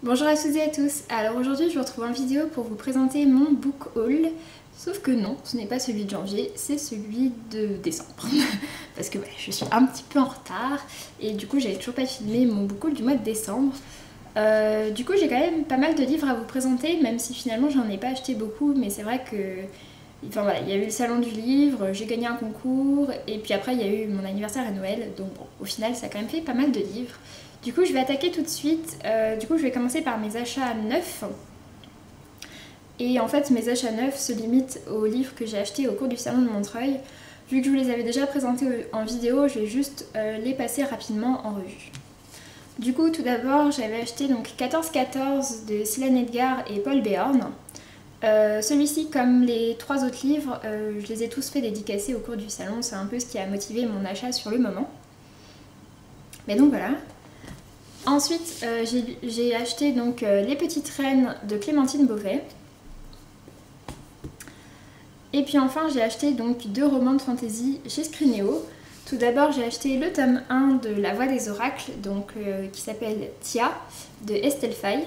Bonjour à toutes et à tous, alors aujourd'hui je vous retrouve en vidéo pour vous présenter mon book haul, sauf que non, ce n'est pas celui de janvier, c'est celui de décembre, parce que je suis un petit peu en retard et du coup j'avais toujours pas filmé mon book haul du mois de décembre. Du coup j'ai quand même pas mal de livres à vous présenter, même si finalement j'en ai pas acheté beaucoup, mais c'est vrai que... Enfin voilà, il y a eu le salon du livre, j'ai gagné un concours, et puis après il y a eu mon anniversaire à Noël, donc bon, au final ça a quand même fait pas mal de livres. Du coup je vais attaquer tout de suite, du coup je vais commencer par mes achats neufs. Et en fait mes achats neufs se limitent aux livres que j'ai achetés au cours du salon de Montreuil. Vu que je vous les avais déjà présentés en vidéo, je vais juste les passer rapidement en revue. Du coup tout d'abord j'avais acheté donc 14-14 de Céline Edgar et Paul Béorn. Celui-ci, comme les trois autres livres, je les ai tous fait dédicacer au cours du salon, c'est un peu ce qui a motivé mon achat sur le moment. Mais donc voilà. Ensuite, j'ai acheté donc Les Petites Reines de Clémentine Beauvais. Et puis enfin, j'ai acheté donc 2 romans de fantasy chez Scrinéo. Tout d'abord, j'ai acheté le tome 1 de La Voix des Oracles, donc, qui s'appelle Tia, de Estelle Faye.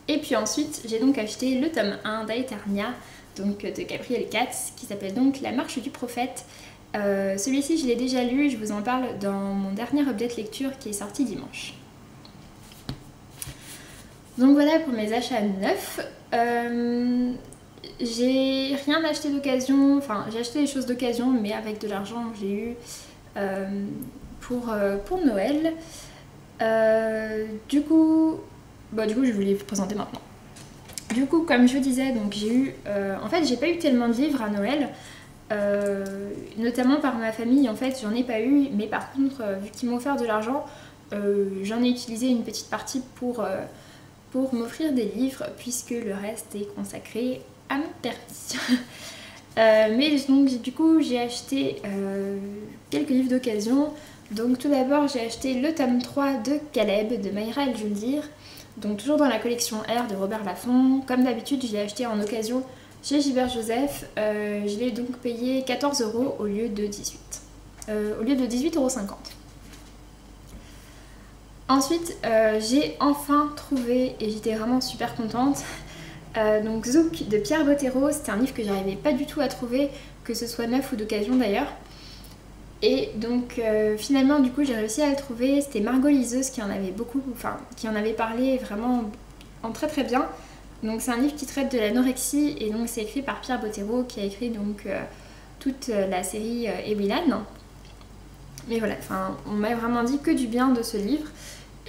Et puis ensuite, j'ai donc acheté le tome 1 d'Aeternia, donc de Gabriel Katz, qui s'appelle donc La Marche du Prophète. Celui-ci, je l'ai déjà lu, je vous en parle dans mon dernier update lecture qui est sorti dimanche. Donc voilà pour mes achats neufs. J'ai rien acheté d'occasion, enfin j'ai acheté des choses d'occasion, mais avec de l'argent que j'ai eu pour Noël. Du coup, je vais vous les présenter maintenant. Du coup, comme je vous disais, donc j'ai eu... en fait, j'ai pas eu tellement de livres à Noël. Notamment par ma famille, en fait, j'en ai pas eu. Mais par contre, vu qu'ils m'ont offert de l'argent, j'en ai utilisé une petite partie pour m'offrir des livres, puisque le reste est consacré à mon permis. Mais donc, du coup, j'ai acheté quelques livres d'occasion. Donc tout d'abord, j'ai acheté le tome 3 de Caleb, de Mayra El Juldir. Donc toujours dans la collection R de Robert Laffont. Comme d'habitude, je l'ai acheté en occasion chez Gilbert Joseph. Je l'ai donc payé 14 € au lieu de 18. Au lieu de 18,50 €. Ensuite, j'ai enfin trouvé, et j'étais vraiment super contente, donc Zouk de Pierre Bottero. C'était un livre que j'arrivais pas du tout à trouver, que ce soit neuf ou d'occasion d'ailleurs. Et donc finalement du coup j'ai réussi à le trouver. C'était Margot Liseuse qui en avait parlé vraiment en très très bien. Donc c'est un livre qui traite de l'anorexie et donc c'est écrit par Pierre Bottero qui a écrit donc toute la série Ewilan. Mais voilà, on m'a vraiment dit que du bien de ce livre.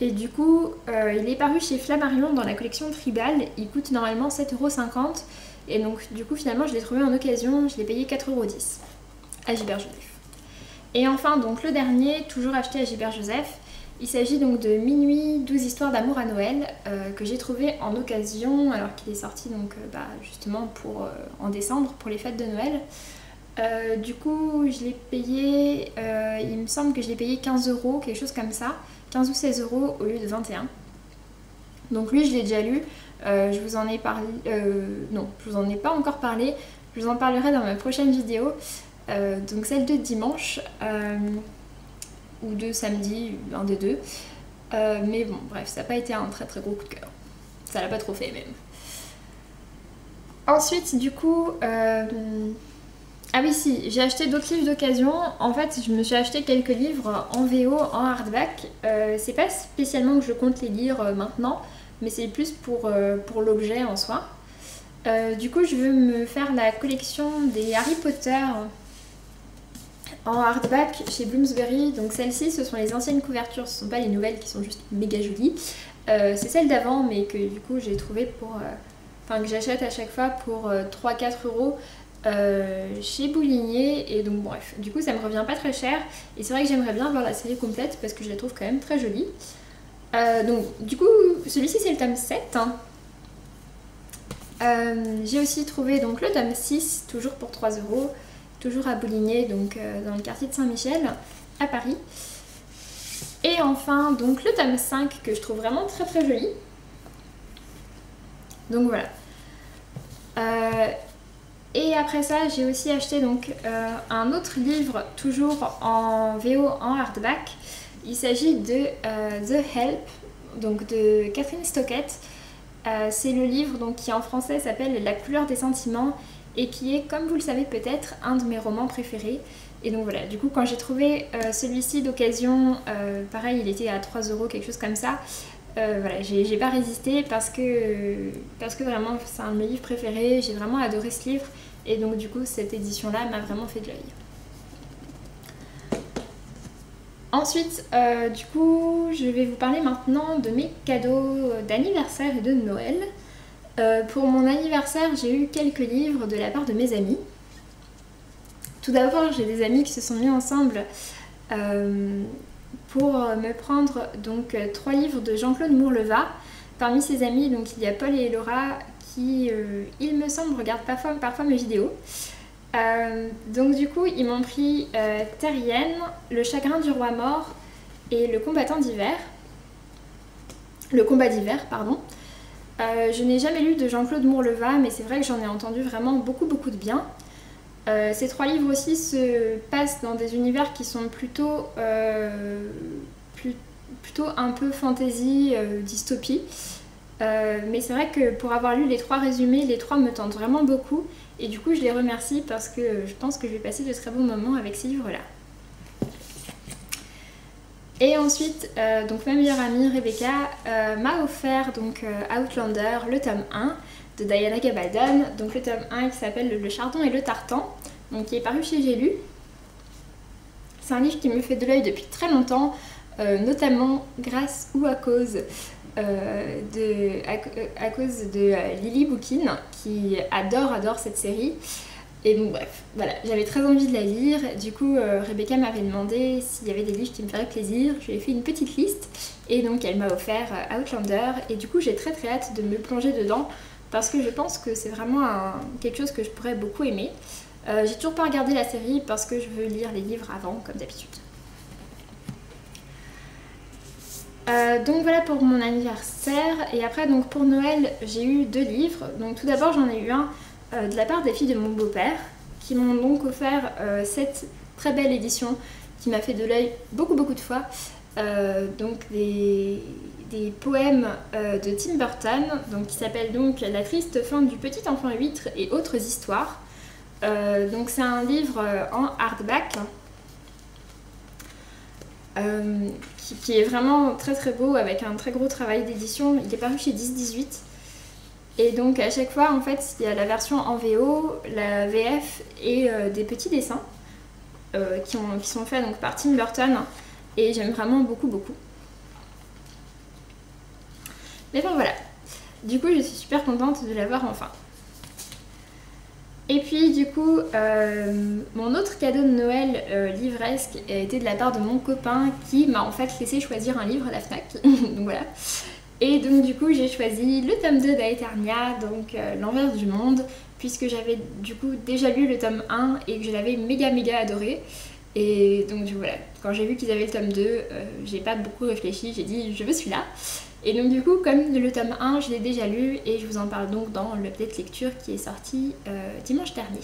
Et du coup il est paru chez Flammarion dans la collection Tribal. Il coûte normalement 7,50 € et donc du coup finalement je l'ai trouvé en occasion. Je l'ai payé 4,10 € à Gilbert Joseph. Et enfin, donc le dernier, toujours acheté à Gilbert Joseph, il s'agit donc de Minuit, 12 histoires d'amour à Noël, que j'ai trouvé en occasion, alors qu'il est sorti donc, justement en décembre, pour les fêtes de Noël. Du coup, je l'ai payé, il me semble que je l'ai payé 15 €, quelque chose comme ça, 15 ou 16 € au lieu de 21. Donc lui, je l'ai déjà lu, je vous en ai parlé, non, je vous en ai pas encore parlé, je vous en parlerai dans ma prochaine vidéo. Donc celle de dimanche ou de samedi, un des deux. Mais bon, bref, ça n'a pas été un très très gros coup de cœur. Ça l'a pas trop fait même. Ensuite, du coup... Ah oui, si, j'ai acheté d'autres livres d'occasion. En fait, je me suis acheté quelques livres en VO, en hardback. C'est pas spécialement que je compte les lire maintenant, mais c'est plus pour l'objet en soi. Du coup, je veux me faire la collection des Harry Potter en hardback chez Bloomsbury. Donc celles-ci, ce sont les anciennes couvertures, ce ne sont pas les nouvelles qui sont juste méga jolies. C'est celles d'avant, mais que du coup j'ai trouvé que j'achète à chaque fois pour 3-4 € chez Boulinier. Et donc bref, du coup ça me revient pas très cher. Et c'est vrai que j'aimerais bien avoir la série complète parce que je la trouve quand même très jolie. Donc du coup, celui-ci c'est le tome 7. J'ai aussi trouvé donc le tome 6, toujours pour 3 €. Toujours à Boulinier, donc dans le quartier de Saint-Michel, à Paris. Et enfin, donc le tome 5 que je trouve vraiment très très joli. Donc voilà. Et après ça, j'ai aussi acheté donc un autre livre, toujours en VO, en hardback. Il s'agit de The Help, donc de Catherine Stockett. C'est le livre donc, qui en français s'appelle La couleur des sentiments et qui est, comme vous le savez peut-être, un de mes romans préférés. Et donc voilà, du coup quand j'ai trouvé celui-ci d'occasion, pareil il était à 3 €, quelque chose comme ça, voilà, j'ai pas résisté parce que vraiment c'est un de mes livres préférés, j'ai vraiment adoré ce livre et donc du coup cette édition là m'a vraiment fait de l'œil. Ensuite, du coup, je vais vous parler maintenant de mes cadeaux d'anniversaire et de Noël. Pour mon anniversaire, j'ai eu quelques livres de la part de mes amis. Tout d'abord, j'ai des amis qui se sont mis ensemble pour me prendre donc 3 livres de Jean-Claude Mourleva. Parmi ces amis, donc, il y a Paul et Laura qui, il me semble, regardent parfois mes vidéos. Donc du coup ils m'ont pris Terrienne, Le chagrin du roi mort et Le combat d'hiver, pardon. Je n'ai jamais lu de Jean-Claude Mourleva mais c'est vrai que j'en ai entendu vraiment beaucoup de bien. Ces 3 livres aussi se passent dans des univers qui sont plutôt un peu fantasy, dystopie. Mais c'est vrai que pour avoir lu les 3 résumés, les 3 me tentent vraiment beaucoup et du coup je les remercie parce que je pense que je vais passer de très bons moments avec ces livres là. Et ensuite, donc ma meilleure amie Rebecca m'a offert donc Outlander, le tome 1 de Diana Gabaldon, donc le tome 1 qui s'appelle Le Chardon et le Tartan, donc qui est paru chez J'ai lu. C'est un livre qui me fait de l'œil depuis très longtemps, notamment grâce ou à cause de Lily Bouquin qui adore cette série. Et bon bref, voilà, j'avais très envie de la lire. Du coup, Rebecca m'avait demandé s'il y avait des livres qui me feraient plaisir. Je lui ai fait une petite liste et donc elle m'a offert Outlander. Et du coup, j'ai très hâte de me plonger dedans parce que je pense que c'est vraiment quelque chose que je pourrais beaucoup aimer. J'ai toujours pas regardé la série parce que je veux lire les livres avant, comme d'habitude. Donc voilà pour mon anniversaire et après donc pour Noël j'ai eu 2 livres. Donc tout d'abord j'en ai eu un de la part des filles de mon beau-père qui m'ont donc offert cette très belle édition qui m'a fait de l'œil beaucoup de fois. Donc des poèmes de Tim Burton donc, qui s'appelle donc La triste fin du petit enfant huître et autres histoires. Donc c'est un livre en hardback. Qui est vraiment très beau avec un très gros travail d'édition. Il est paru chez 10-18 et donc à chaque fois en fait il y a la version en VO, la VF et des petits dessins qui sont faits donc, par Tim Burton et j'aime vraiment beaucoup. Mais bon voilà, du coup je suis super contente de l'avoir enfin. Et puis du coup, mon autre cadeau de Noël livresque a été de la part de mon copain qui m'a en fait laissé choisir un livre à la FNAC, donc voilà. Et donc du coup j'ai choisi le tome 2 d'Aeternia, donc L'envers du monde, puisque j'avais du coup déjà lu le tome 1 et que je l'avais méga adoré. Et donc voilà, quand j'ai vu qu'ils avaient le tome 2, j'ai pas beaucoup réfléchi, j'ai dit je veux celui-là. Et donc du coup, comme le tome 1, je l'ai déjà lu et je vous en parle donc dans l'update lecture qui est sorti dimanche dernier.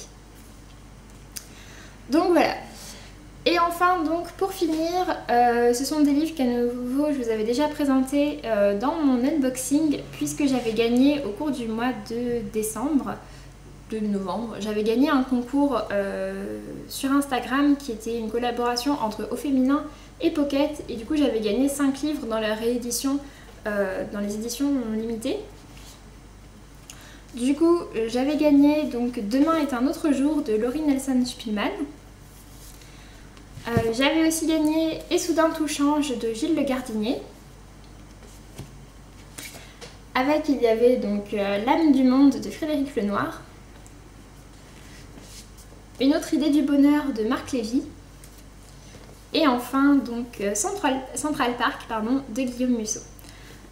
Donc voilà. Et enfin, donc pour finir, ce sont des livres qu'à nouveau je vous avais déjà présentés dans mon unboxing puisque j'avais gagné au cours du mois de novembre, j'avais gagné un concours sur Instagram qui était une collaboration entre Au Féminin et Pocket et du coup j'avais gagné 5 livres dans la réédition. Dans les éditions limitées. Du coup, j'avais gagné donc Demain est un autre jour de Laurie Nelson Spillman. J'avais aussi gagné Et soudain tout change de Gilles Le Gardinier. Avec il y avait donc L'âme du monde de Frédéric Lenoir. Une autre idée du bonheur de Marc Lévy. Et enfin donc Central Park de Guillaume Musso.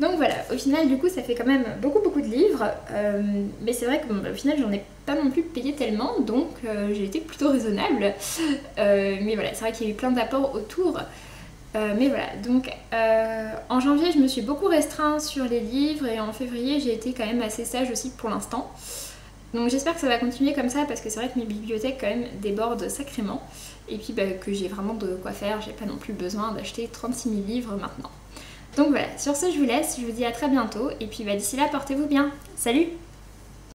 Donc voilà, au final du coup ça fait quand même beaucoup de livres, mais c'est vrai que bon, au final j'en ai pas non plus payé tellement, donc j'ai été plutôt raisonnable. Mais voilà, c'est vrai qu'il y a eu plein d'apports autour. Mais voilà, donc en janvier je me suis beaucoup restreint sur les livres et en février j'ai été quand même assez sage aussi pour l'instant. Donc j'espère que ça va continuer comme ça parce que c'est vrai que mes bibliothèques quand même débordent sacrément. Et puis que j'ai vraiment de quoi faire, j'ai pas non plus besoin d'acheter 36 000 livres maintenant. Donc voilà, sur ce je vous laisse, je vous dis à très bientôt et puis d'ici là portez-vous bien. Salut!